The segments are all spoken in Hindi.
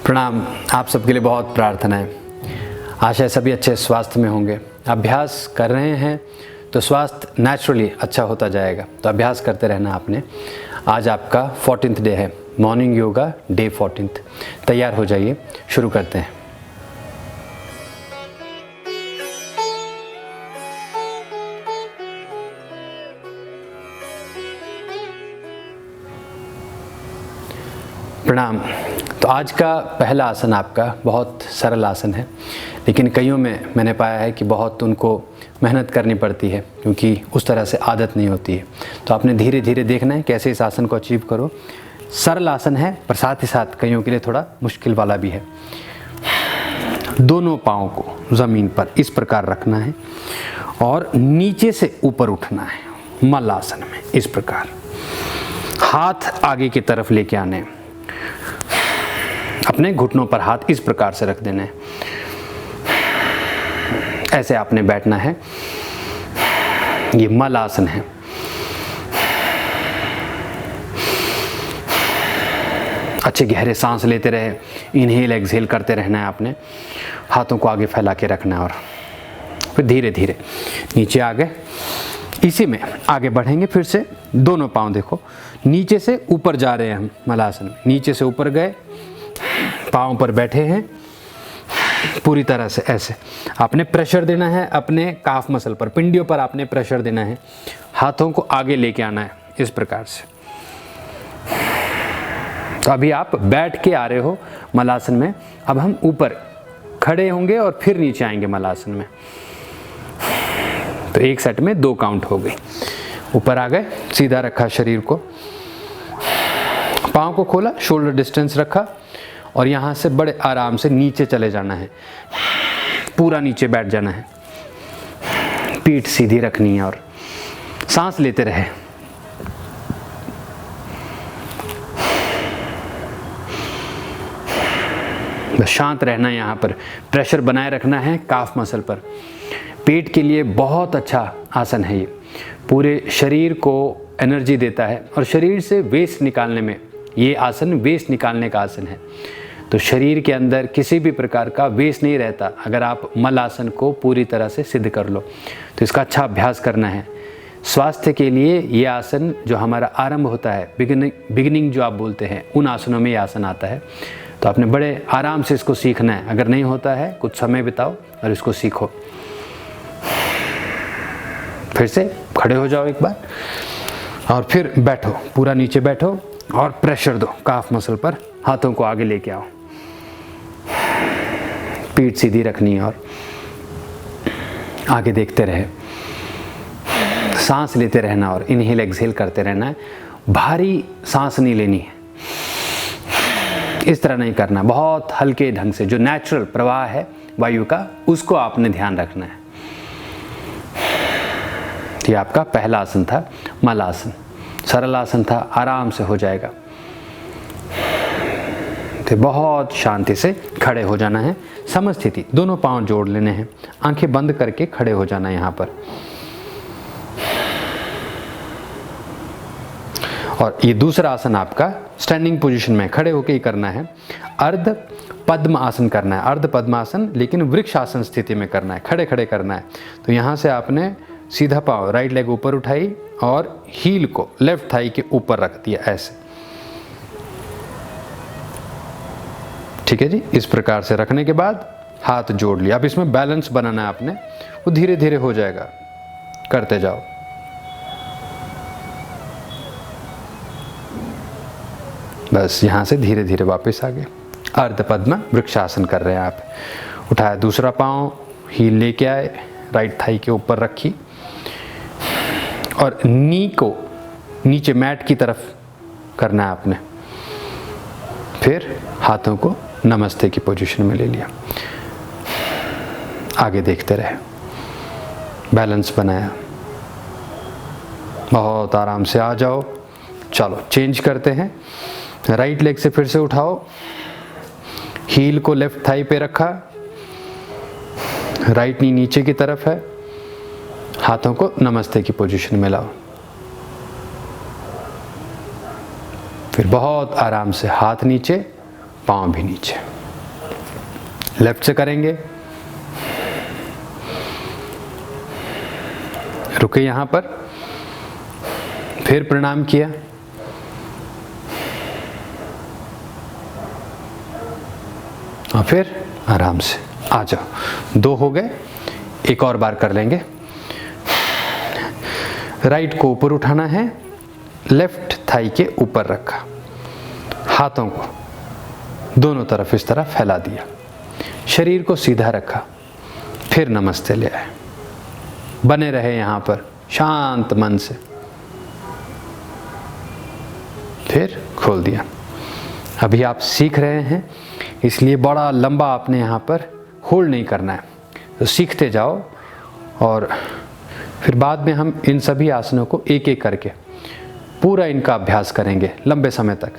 प्रणाम। आप सबके लिए बहुत प्रार्थना है। आशा है सभी अच्छे स्वास्थ्य में होंगे। अभ्यास कर रहे हैं तो स्वास्थ्य नेचुरली अच्छा होता जाएगा, तो अभ्यास करते रहना आपने। आज आपका 14th डे है, मॉर्निंग योगा डे 14th। तैयार हो जाइए, शुरू करते हैं। प्रणाम। तो आज का पहला आसन आपका बहुत सरल आसन है, लेकिन कईयों में मैंने पाया है कि बहुत उनको मेहनत करनी पड़ती है क्योंकि उस तरह से आदत नहीं होती है। तो आपने धीरे धीरे देखना है कैसे इस आसन को अचीव करो। सरल आसन है पर साथ ही साथ कईयों के लिए थोड़ा मुश्किल वाला भी है। दोनों पाँव को ज़मीन पर इस प्रकार रखना है और नीचे से ऊपर उठना है मल आसन में। इस प्रकार हाथ आगे की तरफ लेके आने, अपने घुटनों पर हाथ इस प्रकार से रख देने, ऐसे आपने बैठना है। ये मल आसन है। अच्छे गहरे सांस लेते रहे, इनहेल एक्सहेल करते रहना है आपने। हाथों को आगे फैला के रखना है और फिर धीरे धीरे नीचे आ गए। इसी में आगे बढ़ेंगे। फिर से दोनों पांव देखो नीचे से ऊपर जा रहे हैं हम मलासन में। नीचे से ऊपर गए, पाँव पर बैठे हैं पूरी तरह से। ऐसे आपने प्रेशर देना है अपने काफ मसल पर, पिंडियों पर आपने प्रेशर देना है। हाथों को आगे लेके आना है इस प्रकार से। तो अभी आप बैठ के आ रहे हो मलासन में, अब हम ऊपर खड़े होंगे और फिर नीचे आएंगे मलासन में। तो एक सेट में 2 काउंट हो गई। ऊपर आ गए, सीधा रखा शरीर को, पाँव को खोला, शोल्डर डिस्टेंस रखा और यहाँ से बड़े आराम से नीचे चले जाना है। पूरा नीचे बैठ जाना है, पीठ सीधी रखनी है और सांस लेते रहे। बस शांत रहना है। यहाँ पर प्रेशर बनाए रखना है काफ मसल पर। पेट के लिए बहुत अच्छा आसन है ये, पूरे शरीर को एनर्जी देता है और शरीर से वेस्ट निकालने में ये आसन वेस्ट निकालने का आसन है। तो शरीर के अंदर किसी भी प्रकार का वेस्ट नहीं रहता अगर आप मल आसन को पूरी तरह से सिद्ध कर लो। तो इसका अच्छा अभ्यास करना है। स्वास्थ्य के लिए ये आसन जो हमारा आरंभ होता है, बिगिनिंग जो आप बोलते हैं, उन आसनों में ये आसन आता है। तो आपने बड़े आराम से इसको सीखना है। अगर नहीं होता है कुछ समय बिताओ और इसको सीखो। फिर से खड़े हो जाओ एक बार और फिर बैठो, पूरा नीचे बैठो और प्रेशर दो काफ मसल पर। हाथों को आगे लेके आओ, पीठ सीधी रखनी है और आगे देखते रहे। सांस लेते रहना और इनहेल एक्सहेल करते रहना है। भारी सांस नहीं लेनी है, इस तरह नहीं करना। बहुत हल्के ढंग से जो नेचुरल प्रवाह है वायु का, उसको आपने ध्यान रखना है। ये आपका पहला आसन था मल आसन। सरल आसन था, आराम से हो जाएगा। तो बहुत शांति से खड़े हो जाना है। समस्थिति, दोनों पांव जोड़ लेने हैं, आंखें बंद करके खड़े हो जाना है यहाँ पर। और ये दूसरा आसन आपका स्टैंडिंग पोजीशन में खड़े होकर ही करना है। अर्ध पद्म आसन करना है, अर्ध पद्मासन, लेकिन वृक्ष आसन स्थिति में करना है, खड़े खड़े करना है। तो यहाँ से आपने सीधा पाँव, राइट लेग ऊपर उठाई और हील को लेफ्ट थाई के ऊपर रख दिया ऐसे। ठीक है जी। इस प्रकार से रखने के बाद हाथ जोड़ लिया। अब इसमें बैलेंस बनाना है आपने, वो धीरे धीरे हो जाएगा, करते जाओ। बस यहाँ से धीरे धीरे वापस आ गए। अर्ध पद्म वृक्षासन कर रहे हैं आप। उठाया दूसरा पाँव, हील लेके आए, राइट थाई के ऊपर रखी और नी को नीचे मैट की तरफ करना है आपने। फिर हाथों को नमस्ते की पोजीशन में ले लिया। आगे देखते रहे, बैलेंस बनाया। बहुत आराम से आ जाओ। चलो चेंज करते हैं। राइट लेग से फिर से उठाओ, हील को लेफ्ट थाई पे रखा, राइट नी नीचे की तरफ है, हाथों को नमस्ते की पोजीशन में लाओ। फिर बहुत आराम से हाथ नीचे, पाँव भी नीचे। लेफ्ट से करेंगे, रुके यहाँ पर, फिर प्रणाम किया, और फिर आराम से आ जाओ। 2 हो गए, एक और बार कर लेंगे। राइट को ऊपर उठाना है, लेफ्ट थाई के ऊपर रखा, हाथों को दोनों तरफ इस तरह फैला दिया, शरीर को सीधा रखा, फिर नमस्ते ले आए। बने रहे यहाँ पर शांत मन से, फिर खोल दिया। अभी आप सीख रहे हैं, इसलिए बड़ा लंबा आपने यहाँ पर होल्ड नहीं करना है, तो सीखते जाओ और फिर बाद में हम इन सभी आसनों को एक एक करके पूरा इनका अभ्यास करेंगे लंबे समय तक।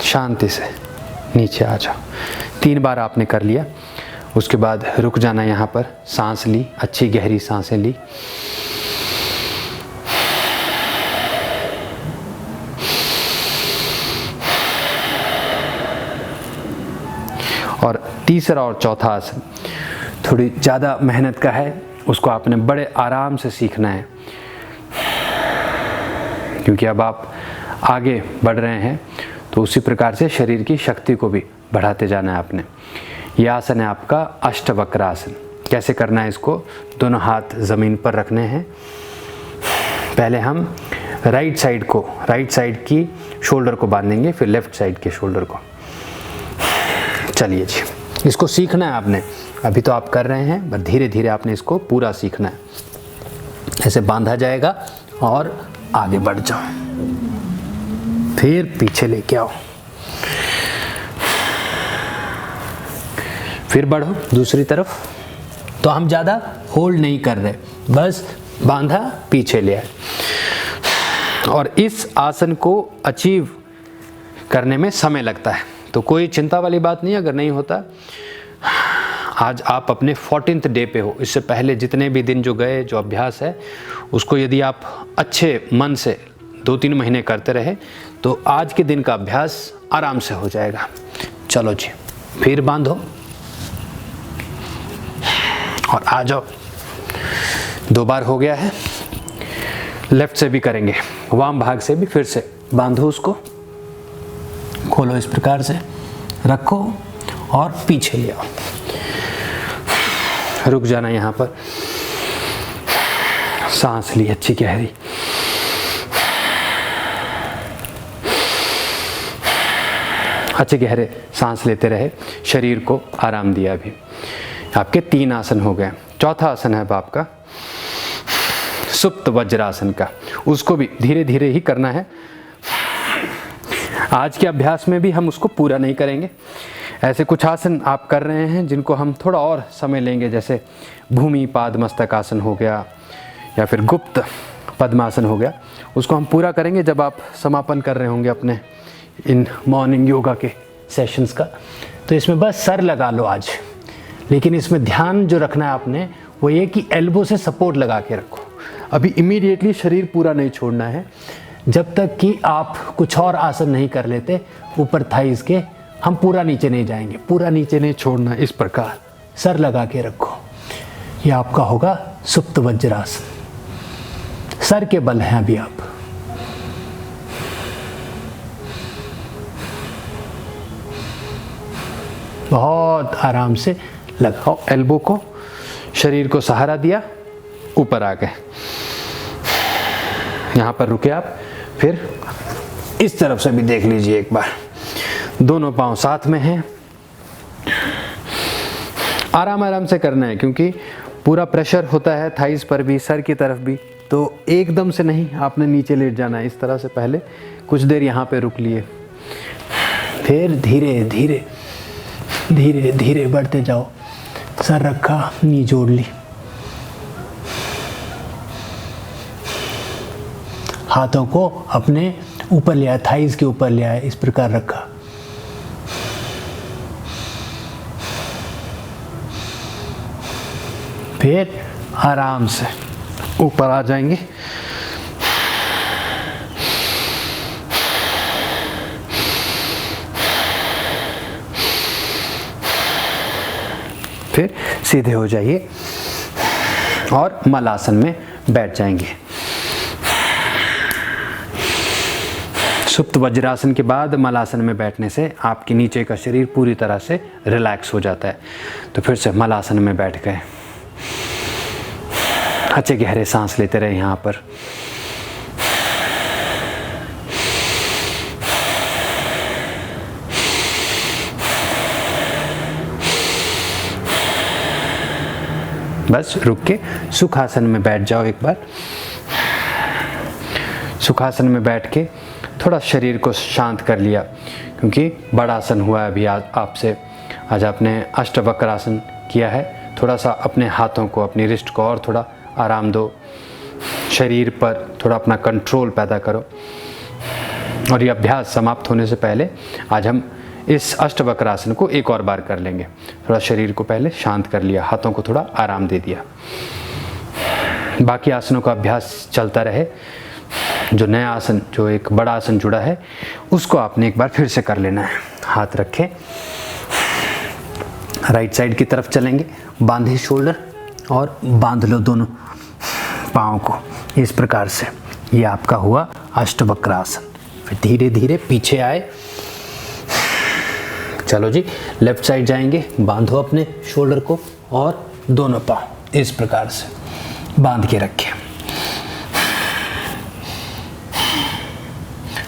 शांति से नीचे आ जाओ। 3 बार आपने कर लिया, उसके बाद रुक जाना यहाँ पर, सांस ली, अच्छी गहरी सांसें ली, और तीसरा और चौथा आसन थोड़ी ज़्यादा मेहनत का है, उसको आपने बड़े आराम से सीखना है, क्योंकि अब आप आगे बढ़ रहे हैं तो उसी प्रकार से शरीर की शक्ति को भी बढ़ाते जाना है आपने। यह आसन है आपका अष्टवक्र आसन। कैसे करना है इसको? दोनों हाथ ज़मीन पर रखने हैं। पहले हम राइट साइड की शोल्डर को बांधेंगे, फिर लेफ्ट साइड के शोल्डर को। चलिए जी, इसको सीखना है आपने, अभी तो आप कर रहे हैं, पर धीरे धीरे आपने इसको पूरा सीखना है। ऐसे बांधा जाएगा और आगे बढ़ जाओ, फिर पीछे लेके आओ, फिर बढ़ो दूसरी तरफ। तो हम ज़्यादा होल्ड नहीं कर रहे, बस बांधा पीछे ले आए। और इस आसन को अचीव करने में समय लगता है, तो कोई चिंता वाली बात नहीं अगर नहीं होता। आज आप अपने 14th डे पे हो। इससे पहले जितने भी दिन जो गए, जो अभ्यास है उसको यदि आप अच्छे मन से 2-3 महीने करते रहे तो आज के दिन का अभ्यास आराम से हो जाएगा। चलो जी, फिर बांधो और आ जाओ। 2 बार हो गया है। लेफ्ट से भी करेंगे, वाम भाग से भी फिर से बांधो, उसको खोलो, इस प्रकार से रखो और पीछे ले आओ। रुक जाना यहाँ पर, सांस ली अच्छी गहरी, अच्छे गहरे सांस लेते रहे, शरीर को आराम दिया। अभी आपके 3 आसन हो गए। चौथा आसन है अब आपका सुप्त वज्रासन का। उसको भी धीरे धीरे ही करना है। आज के अभ्यास में भी हम उसको पूरा नहीं करेंगे। ऐसे कुछ आसन आप कर रहे हैं जिनको हम थोड़ा और समय लेंगे, जैसे भूमि पाद मस्तक आसन हो गया या फिर गुप्त पद्मासन हो गया। उसको हम पूरा करेंगे जब आप समापन कर रहे होंगे अपने इन मॉर्निंग योगा के सेशंस का। तो इसमें बस सर लगा लो आज, लेकिन इसमें ध्यान जो रखना है आपने वो ये कि एल्बो से सपोर्ट लगा के रखो। अभी इमीडिएटली शरीर पूरा नहीं छोड़ना है जब तक कि आप कुछ और आसन नहीं कर लेते ऊपर थाइस के। हम पूरा नीचे नहीं जाएंगे, पूरा नीचे नहीं छोड़ना। इस प्रकार सर लगा के रखो। ये आपका होगा सुप्त वज्रासन। सर के बल हैं अभी आप। बहुत आराम से लगाओ एल्बो को, शरीर को सहारा दिया, ऊपर आ गए। यहाँ पर रुके आप, फिर इस तरफ से भी देख लीजिए एक बार। दोनों पांव साथ में हैं। आराम आराम से करना है क्योंकि पूरा प्रेशर होता है थाइस पर भी, सर की तरफ भी। तो एकदम से नहीं आपने नीचे लेट जाना है। इस तरह से पहले कुछ देर यहाँ पे रुक लिए, फिर धीरे धीरे धीरे धीरे बढ़ते जाओ। सर रखा, नी जोड़ ली, हाथों को अपने ऊपर ले आया, थाइस के ऊपर ले आया, इस प्रकार रखा। फिर आराम से ऊपर आ जाएंगे। फिर सीधे हो जाइए और मलासन में बैठ जाएंगे। सुप्त वज्रासन के बाद मलासन में बैठने से आपके नीचे का शरीर पूरी तरह से रिलैक्स हो जाता है। तो फिर से मलासन में बैठ गए। अच्छे गहरे सांस लेते रहे यहाँ पर। बस रुक के सुखासन में बैठ जाओ एक बार। सुखासन में बैठ के थोड़ा शरीर को शांत कर लिया, क्योंकि बड़ा आसन हुआ है अभी आपसे। आज आपने अष्टवक्रासन किया है। थोड़ा सा अपने हाथों को, अपनी रिस्ट को और थोड़ा आराम दो। शरीर पर थोड़ा अपना कंट्रोल पैदा करो। और ये अभ्यास समाप्त होने से पहले आज हम इस अष्टवक्रासन को एक और बार कर लेंगे। थोड़ा शरीर को पहले शांत कर लिया, हाथों को थोड़ा आराम दे दिया। बाकी आसनों का अभ्यास चलता रहे। जो नया आसन, जो एक बड़ा आसन जुड़ा है, उसको आपने एक बार फिर से कर लेना है। हाथ रखें, राइट साइड की तरफ चलेंगे, बांधे शोल्डर और बांध लो दोनों पाँव को इस प्रकार से। ये आपका हुआ अष्टवक्रासन। फिर धीरे धीरे पीछे आए। चलो जी, लेफ्ट साइड जाएंगे, बांधो अपने शोल्डर को और दोनों पाँव इस प्रकार से बांध के रखें।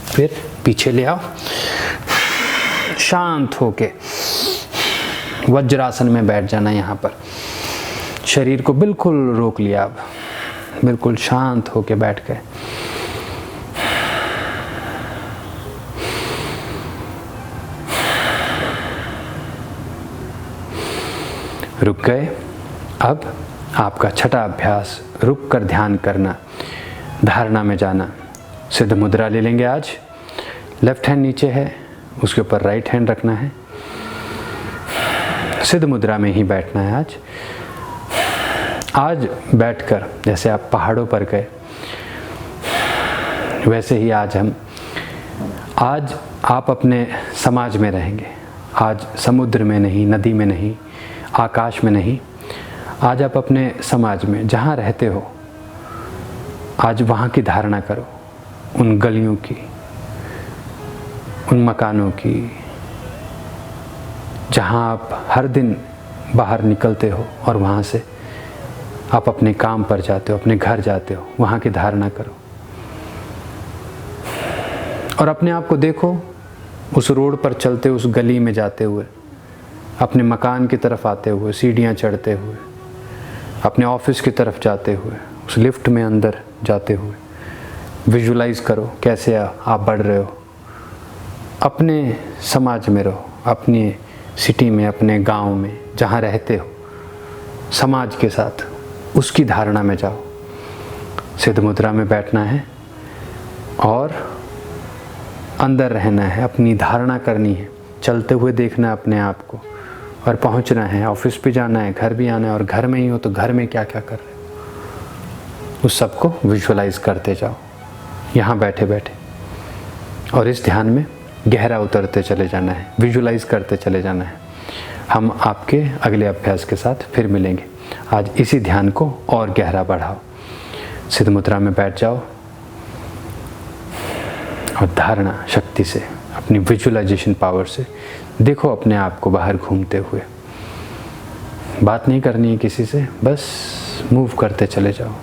फिर पीछे ले आओ, शांत होके वज्रासन में बैठ जाना। यहाँ पर शरीर को बिल्कुल रोक लिया, अब बिल्कुल शांत होके बैठ गए। रुक गए। अब आपका छठा अभ्यास, रुक कर ध्यान करना, धारणा में जाना। सिद्ध मुद्रा ले लेंगे आज। लेफ्ट हैंड नीचे है, उसके ऊपर राइट हैंड रखना है। सिद्ध मुद्रा में ही बैठना है आज। आज बैठकर जैसे आप पहाड़ों पर गए, वैसे ही आज आप अपने समाज में रहेंगे। आज समुद्र में नहीं, नदी में नहीं, आकाश में नहीं, आज आप अपने समाज में जहाँ रहते हो, आज वहाँ की धारणा करो। उन गलियों की, उन मकानों की, जहाँ आप हर दिन बाहर निकलते हो और वहाँ से आप अपने काम पर जाते हो, अपने घर जाते हो, वहाँ की धारणा करो। और अपने आप को देखो उस रोड पर चलते, उस गली में जाते हुए, अपने मकान की तरफ आते हुए, सीढ़ियाँ चढ़ते हुए, अपने ऑफिस की तरफ जाते हुए, उस लिफ्ट में अंदर जाते हुए। विजुलाइज करो कैसे आप बढ़ रहे हो। अपने समाज में रहो, अपनी सिटी में, अपने गांव में, जहाँ रहते हो, समाज के साथ उसकी धारणा में जाओ। सिद्ध मुद्रा में बैठना है और अंदर रहना है, अपनी धारणा करनी है। चलते हुए देखना है अपने आप को और पहुंचना है। ऑफिस भी जाना है, घर भी आना है, और घर में ही हो तो घर में क्या क्या कर रहे हो, उस सब को विजुअलाइज करते जाओ यहाँ बैठे बैठे। और इस ध्यान में गहरा उतरते चले जाना है, विजुअलाइज करते चले जाना है। हम आपके अगले अभ्यास के साथ फिर मिलेंगे। आज इसी ध्यान को और गहरा बढ़ाओ। सिद्ध मुद्रा में बैठ जाओ और धारणा शक्ति से, अपनी विजुअलाइजेशन पावर से देखो अपने आप को बाहर घूमते हुए। बात नहीं करनी है किसी से, बस मूव करते चले जाओ।